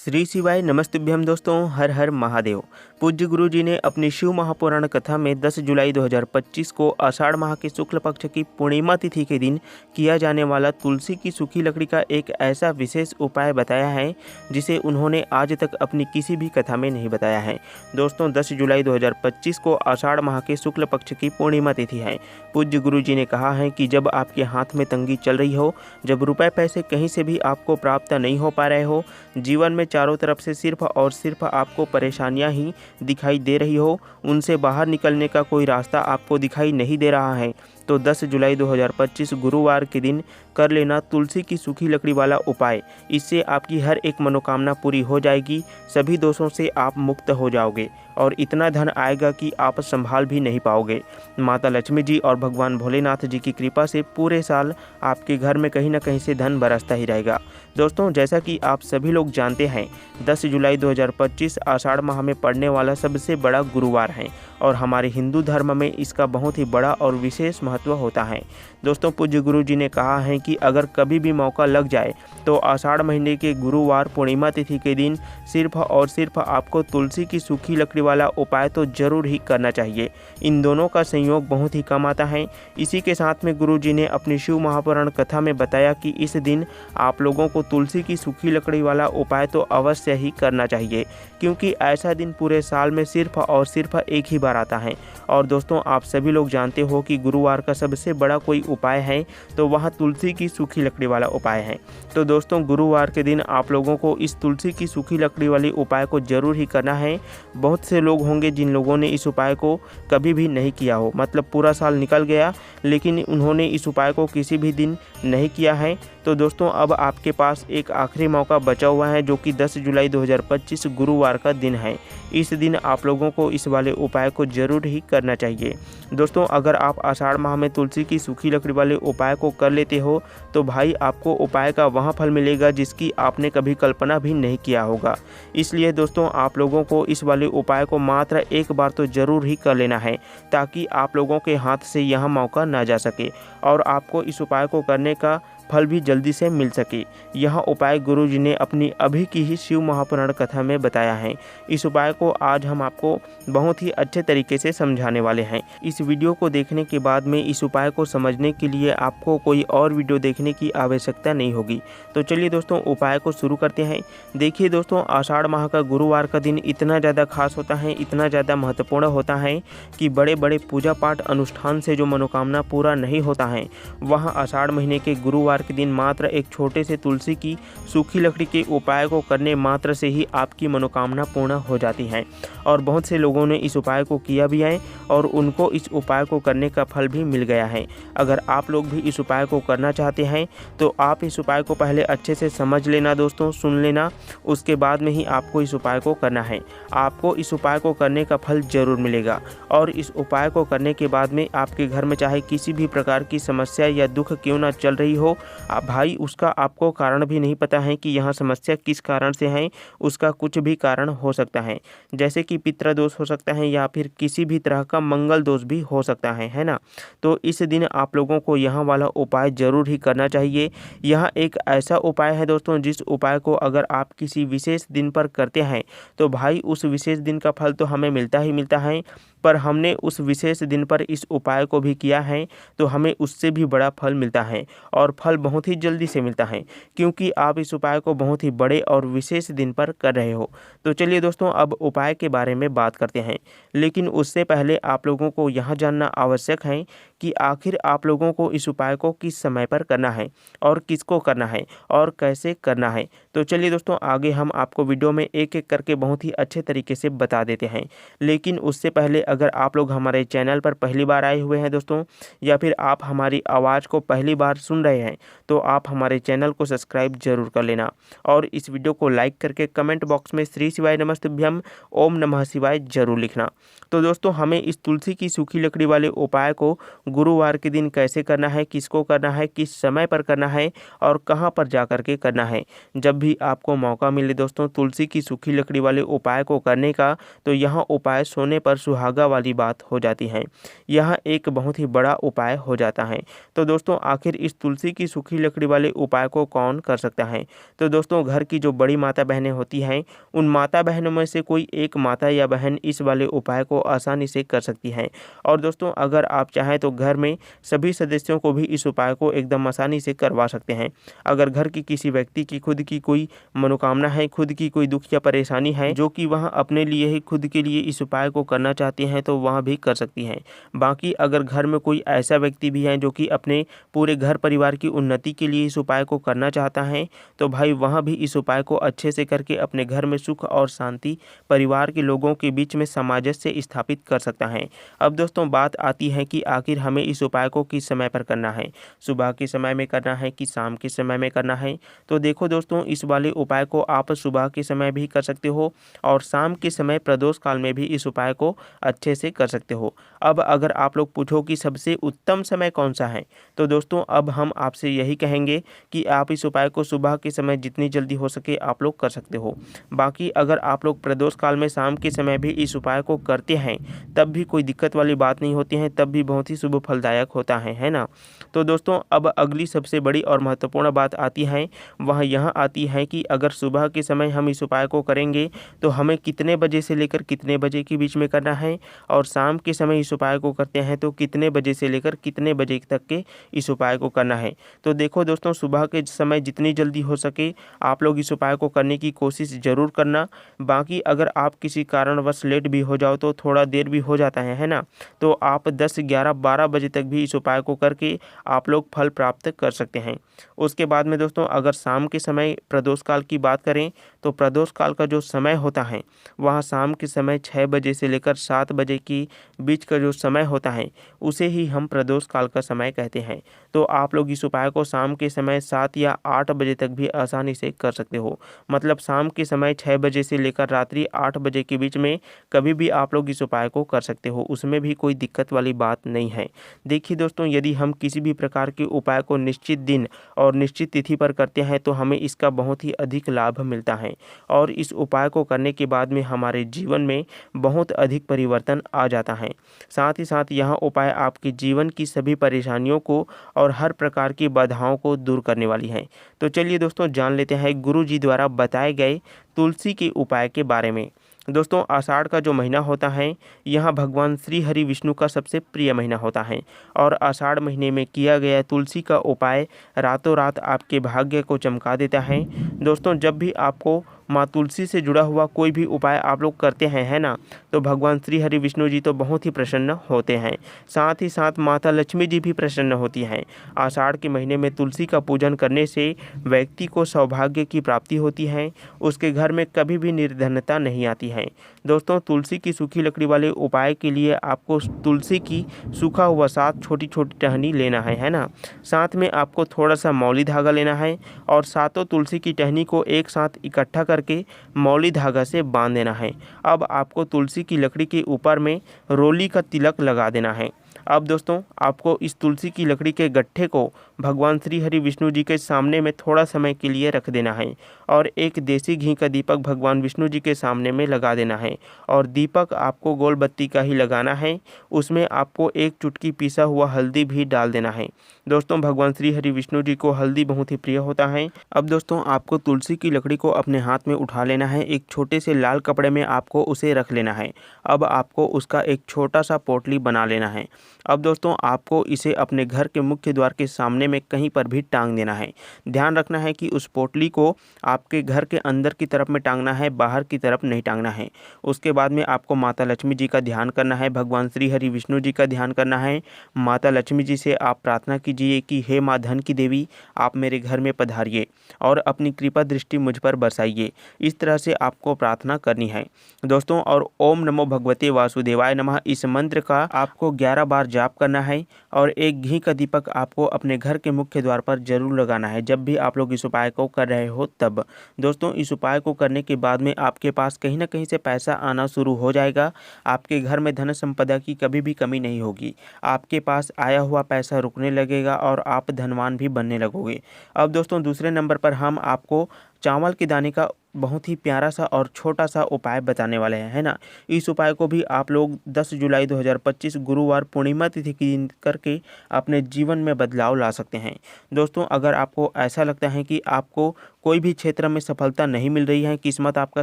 श्री शिवाय नमस्तुभ्यम दोस्तों, हर हर महादेव। पूज्य गुरु जी ने अपनी शिव महापुराण कथा में 10 जुलाई 2025 को आषाढ़ माह के शुक्ल पक्ष की पूर्णिमा तिथि के दिन किया जाने वाला तुलसी की सूखी लकड़ी का एक ऐसा विशेष उपाय बताया है जिसे उन्होंने आज तक अपनी किसी भी कथा में नहीं बताया है। दोस्तों, 10 जुलाई 2025 को आषाढ़ माह के शुक्ल पक्ष की पूर्णिमा तिथि है। पूज्य गुरु जी ने कहा है कि जब आपके हाथ में तंगी चल रही हो, जब रुपए पैसे कहीं से भी आपको प्राप्त नहीं हो पा रहे हो, जीवन में चारों तरफ से सिर्फ और सिर्फ आपको परेशानियां ही दिखाई दे रही हो, उनसे बाहर निकलने का कोई रास्ता आपको दिखाई नहीं दे रहा है, तो 10 जुलाई 2025 गुरुवार के दिन कर लेना तुलसी की सूखी लकड़ी वाला उपाय। इससे आपकी हर एक मनोकामना पूरी हो जाएगी, सभी दोषों से आप मुक्त हो जाओगे और इतना धन आएगा कि आप संभाल भी नहीं पाओगे। माता लक्ष्मी जी और भगवान भोलेनाथ जी की कृपा से पूरे साल आपके घर में कहीं ना कहीं से धन बरसता ही रहेगा। दोस्तों, जैसा कि आप सभी लोग जानते हैं, 10 जुलाई 2025 आषाढ़ माह में पड़ने वाला सबसे बड़ा गुरुवार है और हमारे हिंदू धर्म में इसका बहुत ही बड़ा और विशेष महत्व होता है। दोस्तों, पूज्य गुरु जी ने कहा है कि अगर कभी भी मौका लग जाए तो आषाढ़ महीने के गुरुवार पूर्णिमा तिथि के दिन सिर्फ और सिर्फ आपको तुलसी की सूखी लकड़ी वाला उपाय तो जरूर ही करना चाहिए। इन दोनों का संयोग बहुत ही कम आता है। इसी के साथ में गुरु जी ने अपनी शिव महापुराण कथा में बताया कि इस दिन आप लोगों को तुलसी की सूखी लकड़ी वाला उपाय तो अवश्य ही करना चाहिए, क्योंकि ऐसा दिन पूरे साल में सिर्फ और सिर्फ एक ही बार आता है। और दोस्तों, आप सभी लोग जानते हो कि गुरुवार का सबसे बड़ा कोई उपाय है तो वह तुलसी की सूखी लकड़ी वाला उपाय है। तो दोस्तों, गुरुवार के दिन आप लोगों को इस तुलसी की सूखी लकड़ी वाली उपाय को जरूर ही करना है। बहुत से लोग होंगे जिन लोगों ने इस उपाय को कभी भी नहीं किया हो, मतलब पूरा साल निकल गया लेकिन उन्होंने इस उपाय को किसी भी दिन नहीं किया है। तो दोस्तों, अब आपके पास एक आखिरी मौका बचा हुआ है, जो कि 10 जुलाई 2025 गुरुवार का दिन है। इस दिन आप लोगों को इस वाले उपाय को जरूर ही करना चाहिए। दोस्तों, अगर आप आषाढ़ माह में तुलसी की सूखी लकड़ी वाले उपाय को कर लेते हो तो भाई आपको उपाय का वहाँ फल मिलेगा जिसकी आपने कभी कल्पना भी नहीं किया होगा। इसलिए दोस्तों, आप लोगों को इस वाले उपाय को मात्र एक बार तो जरूर ही कर लेना है, ताकि आप लोगों के हाथ से यह मौका ना जा सके और आपको इस उपाय को करने का फल भी जल्दी से मिल सके। यह उपाय गुरु जी ने अपनी अभी की ही शिव महापुराण कथा में बताया है। इस उपाय को आज हम आपको बहुत ही अच्छे तरीके से समझाने वाले हैं। इस वीडियो को देखने के बाद में इस उपाय को समझने के लिए आपको कोई और वीडियो देखने की आवश्यकता नहीं होगी। तो चलिए दोस्तों, उपाय को शुरू करते हैं। देखिए दोस्तों, आषाढ़ माह का गुरुवार का दिन इतना ज़्यादा खास होता है, इतना ज़्यादा महत्वपूर्ण होता है कि बड़े बड़े पूजा पाठ अनुष्ठान से जो मनोकामना पूरा नहीं होता है, वह आषाढ़ महीने के गुरुवार के दिन मात्र एक छोटे से तुलसी की सूखी लकड़ी के उपाय को करने मात्र से ही आपकी मनोकामना पूर्ण हो जाती है। और बहुत से लोगों ने इस उपाय को किया भी है और उनको इस उपाय को करने का फल भी मिल गया है। अगर आप लोग भी इस उपाय को करना चाहते हैं तो आप इस उपाय को पहले अच्छे से समझ लेना दोस्तों, सुन लेना, उसके बाद में ही आपको इस उपाय को करना है। आपको इस उपाय को करने का फल जरूर मिलेगा और इस उपाय को करने के बाद में आपके घर में चाहे किसी भी प्रकार की समस्या या दुख क्यों ना चल रही हो, भाई उसका आपको कारण भी नहीं पता है कि यह समस्या किस कारण से है, उसका कुछ भी कारण हो सकता है, जैसे कि पितृ दोष हो सकता है या फिर किसी भी तरह का मंगल दोष भी हो सकता है ना। तो इस दिन आप लोगों को यह वाला उपाय जरूर ही करना चाहिए। यह एक ऐसा उपाय है दोस्तों, जिस उपाय को अगर आप किसी विशेष दिन पर करते हैं तो भाई उस विशेष दिन का फल तो हमें मिलता ही मिलता है, पर हमने उस विशेष दिन पर इस उपाय को भी किया है तो हमें उससे भी बड़ा फल मिलता है और फल बहुत ही जल्दी से मिलता है, क्योंकि आप इस उपाय को बहुत ही बड़े और विशेष दिन पर कर रहे हो। तो चलिए दोस्तों, अब उपाय के बारे में बात करते हैं, लेकिन उससे पहले आप लोगों को यह जानना आवश्यक है कि आखिर आप लोगों को इस उपाय को किस समय पर करना है और किसको करना है और कैसे करना है। तो चलिए दोस्तों, आगे हम आपको वीडियो में एक एक करके बहुत ही अच्छे तरीके से बता देते हैं। लेकिन उससे पहले अगर आप लोग हमारे चैनल पर पहली बार आए हुए हैं दोस्तों, या फिर आप हमारी आवाज़ को पहली बार सुन रहे हैं, तो आप हमारे चैनल को सब्सक्राइब जरूर कर लेना और इस वीडियो को लाइक करके कमेंट बॉक्स में श्री शिवाय नमस्तुभ्यम ओम नमः शिवाय जरूर लिखना। तो दोस्तों, हमें इस तुलसी की सूखी लकड़ी वाले उपाय को गुरुवार के दिन कैसे करना है, किसको करना है, किस समय पर करना है और कहाँ पर जा कर के करना है। जब भी आपको मौका मिले दोस्तों तुलसी की सूखी लकड़ी वाले उपाय को करने का, तो यह उपाय सोने पर सुहागा वाली बात हो जाती है। यह एक बहुत ही बड़ा उपाय हो जाता है। तो दोस्तों आखिर इस तुलसी की सूखी लकड़ी वाले उपाय को कौन कर सकता है? तो दोस्तों घर की जो बड़ी माता बहनें होती हैं, उन माता बहनों में से कोई एक माता या बहन इस वाले उपाय को आसानी से कर सकती हैं। और दोस्तों अगर आप चाहें तो घर में सभी सदस्यों को भी इस उपाय को एकदम आसानी से करवा सकते हैं। अगर घर की किसी व्यक्ति की खुद की कोई मनोकामना है, खुद की कोई दुख या परेशानी है जो कि वह अपने लिए ही खुद के लिए इस उपाय को करना चाहती हैं, तो वह भी कर सकती हैं। बाकी अगर घर में कोई ऐसा व्यक्ति भी है जो कि अपने पूरे घर परिवार की उन्नति के लिए इस उपाय को करना चाहता है, तो भाई वह भी इस उपाय को अच्छे से करके अपने घर में सुख और शांति, परिवार के लोगों के बीच में सामंजस्य स्थापित कर सकता है। अब दोस्तों बात आती है कि आखिर हमें इस उपाय को किस समय पर करना है, सुबह के समय में करना है कि शाम के समय में करना है। तो देखो दोस्तों इस वाले उपाय को आप सुबह के समय भी कर सकते हो और शाम के समय प्रदोष काल में भी इस उपाय को अच्छे से कर सकते हो। अब अगर आप लोग पूछो कि सबसे उत्तम समय कौन सा है, तो दोस्तों अब हम आपसे यही कहेंगे कि आप इस उपाय को सुबह के समय जितनी जल्दी हो सके आप लोग कर सकते हो। बाकी अगर आप लोग प्रदोष काल में शाम के समय भी इस उपाय को करते हैं तब भी कोई दिक्कत वाली बात नहीं होती है, तब भी बहुत ही शुभ फलदायक होता है ना। तो दोस्तों अब अगली सबसे बड़ी और महत्वपूर्ण बात आती है, वह यह आती है कि अगर सुबह के समय हम इस उपाय को करेंगे तो हमें कितने बजे से लेकर कितने बजे के बीच में करना है, और शाम के समय इस उपाय को करते हैं तो कितने बजे से लेकर कितने बजे तक के इस उपाय को करना है। तो देखो दोस्तों सुबह के समय जितनी जल्दी हो सके आप लोग इस उपाय को करने की कोशिश ज़रूर करना। बाकी अगर आप किसी कारणवश लेट भी हो जाओ, तो थोड़ा देर भी हो जाता है ना, तो आप 10, 11, 12 बजे तक भी इस उपाय को करके आप लोग फल प्राप्त कर सकते हैं। उसके बाद में दोस्तों अगर शाम के समय प्रदोष काल की बात करें, तो प्रदोष काल का जो समय होता है वह शाम के समय 6 बजे से लेकर 7 बजे के बीच का जो समय होता है उसे ही हम प्रदोष काल का समय कहते हैं। तो आप लोग इस उपाय को शाम के समय 7 या 8 बजे तक भी आसानी से कर सकते हो। मतलब शाम के समय 6 बजे से लेकर रात्रि 8 बजे के बीच में कभी भी आप लोग इस उपाय को कर सकते हो, उसमें भी कोई दिक्कत वाली बात नहीं है। देखिए दोस्तों यदि हम किसी भी प्रकार के उपाय को निश्चित दिन और निश्चित तिथि पर करते हैं तो हमें इसका बहुत ही अधिक लाभ मिलता है, और इस उपाय को करने के बाद में हमारे जीवन में बहुत अधिक परिवर्तन आ जाता है। साथ ही साथ यह उपाय आपके जीवन की सभी परेशानियों को और हर प्रकार की बाधाओं को दूर करने वाली है। तो चलिए दोस्तों जान लेते हैं गुरु जी द्वारा बताए गए तुलसी के उपाय के बारे में। दोस्तों आषाढ़ का जो महीना होता है यह भगवान श्री हरि विष्णु का सबसे प्रिय महीना होता है, और आषाढ़ महीने में किया गया तुलसी का उपाय रातों रात आपके भाग्य को चमका देता है। दोस्तों जब भी आपको माँ तुलसी से जुड़ा हुआ कोई भी उपाय आप लोग करते हैं है ना, तो भगवान श्री हरि विष्णु जी तो बहुत ही प्रसन्न होते हैं। साथ ही साथ माता लक्ष्मी जी भी प्रसन्न होती हैं। आषाढ़ के महीने में तुलसी का पूजन करने से व्यक्ति को सौभाग्य की प्राप्ति होती है, उसके घर में कभी भी निर्धनता नहीं आती है। दोस्तों तुलसी की सूखी लकड़ी वाले उपाय के लिए आपको तुलसी की सूखा हुआ 7 छोटी छोटी टहनी लेना है ना। साथ में आपको थोड़ा सा मौली धागा लेना है और सातों तुलसी की टहनी को एक साथ इकट्ठा करके मौली धागा से बांध देना है। अब आपको तुलसी की लकड़ी के ऊपर में रोली का तिलक लगा देना है। अब दोस्तों आपको इस तुलसी की लकड़ी के गट्ठे को भगवान श्री हरि विष्णु जी के सामने में थोड़ा समय के लिए रख देना है, और एक देसी घी का दीपक भगवान विष्णु जी के सामने में लगा देना है, और दीपक आपको गोल बत्ती का ही लगाना है। उसमें आपको एक चुटकी पिसा हुआ हल्दी भी डाल देना है। दोस्तों भगवान श्री हरि विष्णु जी को हल्दी बहुत ही प्रिय होता है। अब दोस्तों आपको तुलसी की लकड़ी को अपने हाथ में उठा लेना है, एक छोटे से लाल कपड़े में आपको उसे रख लेना है। अब आपको उसका एक छोटा सा पोटली बना लेना है। अब दोस्तों आपको इसे अपने घर के मुख्य द्वार के सामने में कहीं पर भी टांग देना है। ध्यान रखना है कि उस पोटली को आपके घर के अंदर की तरफ में टांगना है, बाहर की तरफ नहीं टांगना है। उसके बाद में आपको माता लक्ष्मी जी का ध्यान करना है, भगवान श्री हरि विष्णु जी का ध्यान करना है। माता लक्ष्मी जी से आप प्रार्थना कीजिए कीजिए कि हे माँ धन की देवी, आप मेरे घर में पधारिए और अपनी कृपा दृष्टि मुझ पर बरसाइए। इस तरह से आपको प्रार्थना करनी है दोस्तों। और ओम नमो भगवते वासुदेवाय नमः इस मंत्र का आपको 11 बार जाप करना है और एक घी का दीपक आपको अपने घर के मुख्य द्वार पर जरूर लगाना है जब भी आप लोग इस उपाय को कर रहे हो तब। दोस्तों इस उपाय को करने के बाद में आपके पास कहीं ना कहीं से पैसा आना शुरू हो जाएगा। आपके घर में धन संपदा की कभी भी कमी नहीं होगी। आपके पास आया हुआ पैसा रुकने लगेगा और आप धनवान भी बनने लगोगे। अब दोस्तों दूसरे नंबर पर हम आपको चावल के दाने का बहुत ही प्यारा सा और छोटा सा उपाय बताने वाले हैं, है ना। इस उपाय को भी आप लोग 10 जुलाई 2025 गुरुवार पूर्णिमा तिथि के दिन करके अपने जीवन में बदलाव ला सकते हैं। दोस्तों अगर आपको ऐसा लगता है कि आपको कोई भी क्षेत्र में सफलता नहीं मिल रही है, किस्मत आपका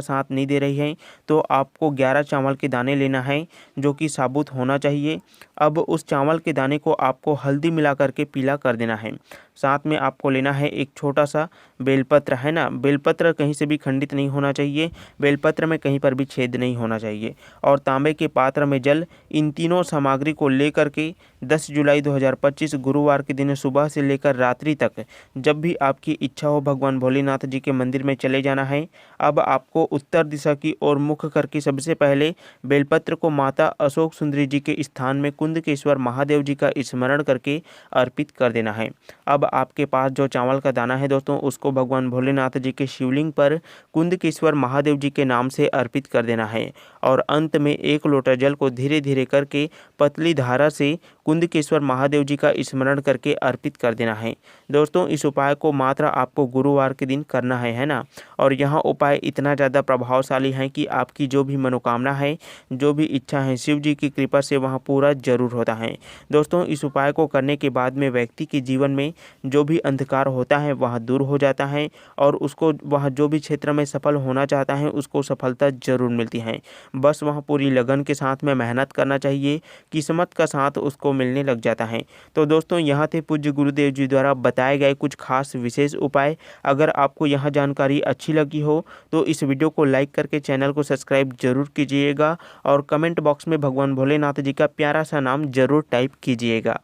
साथ नहीं दे रही है, तो आपको 11 चावल के दाने लेना है जो कि साबुत होना चाहिए। अब उस चावल के दाने को आपको हल्दी मिला करके पीला कर देना है। साथ में आपको लेना है एक छोटा सा बेलपत्र, है ना। बेलपत्र कहीं से भी खंडित नहीं होना चाहिए, बेलपत्र में कहीं पर भी छेद नहीं होना चाहिए और तांबे के पात्र में जल। इन तीनों सामग्री को लेकर के 10 जुलाई 2025 गुरुवार के दिन सुबह से लेकर रात्रि तक जब भी आपकी इच्छा हो भगवान भोलेनाथ जी के मंदिर में चले जाना है। अब आपको उत्तर दिशा की ओर मुख करके सबसे पहले बेलपत्र को माता अशोक सुंदरी जी के स्थान में कुंदकेश्वर महादेव जी का स्मरण करके अर्पित कर देना है। अब आपके पास जो चावल का दाना है दोस्तों उसको भगवान भोलेनाथ जी के शिवलिंग पर कुंदकेश्वर महादेव जी के नाम से अर्पित कर देना है और अंत में 1 लोटा जल को धीरे धीरे करके पतली धारा से कुंदकेश्वर महादेव जी का स्मरण करके अर्पित कर देना है। दोस्तों इस उपाय को मात्र आपको गुरुवार के दिन करना है ना। और यह उपाय इतना ज़्यादा प्रभावशाली है कि आपकी जो भी मनोकामना है, जो भी इच्छा है, शिव जी की कृपा से वहाँ पूरा जरूर होता है। दोस्तों इस उपाय को करने के बाद में व्यक्ति के जीवन में जो भी अंधकार होता है वह दूर हो जाता है और उसको वह जो भी क्षेत्र में सफल होना चाहता है उसको सफलता जरूर मिलती है। बस वह पूरी लगन के साथ में मेहनत करना चाहिए, किस्मत का साथ उसको मिलने लग जाता है। तो दोस्तों यहाँ थे पूज्य गुरुदेव जी द्वारा बताए गए कुछ खास विशेष उपाय। अगर आपको यह जानकारी अच्छी लगी हो तो इस वीडियो को लाइक करके चैनल को सब्सक्राइब जरूर कीजिएगा और कमेंट बॉक्स में भगवान भोलेनाथ जी का प्यारा सा नाम जरूर टाइप कीजिएगा।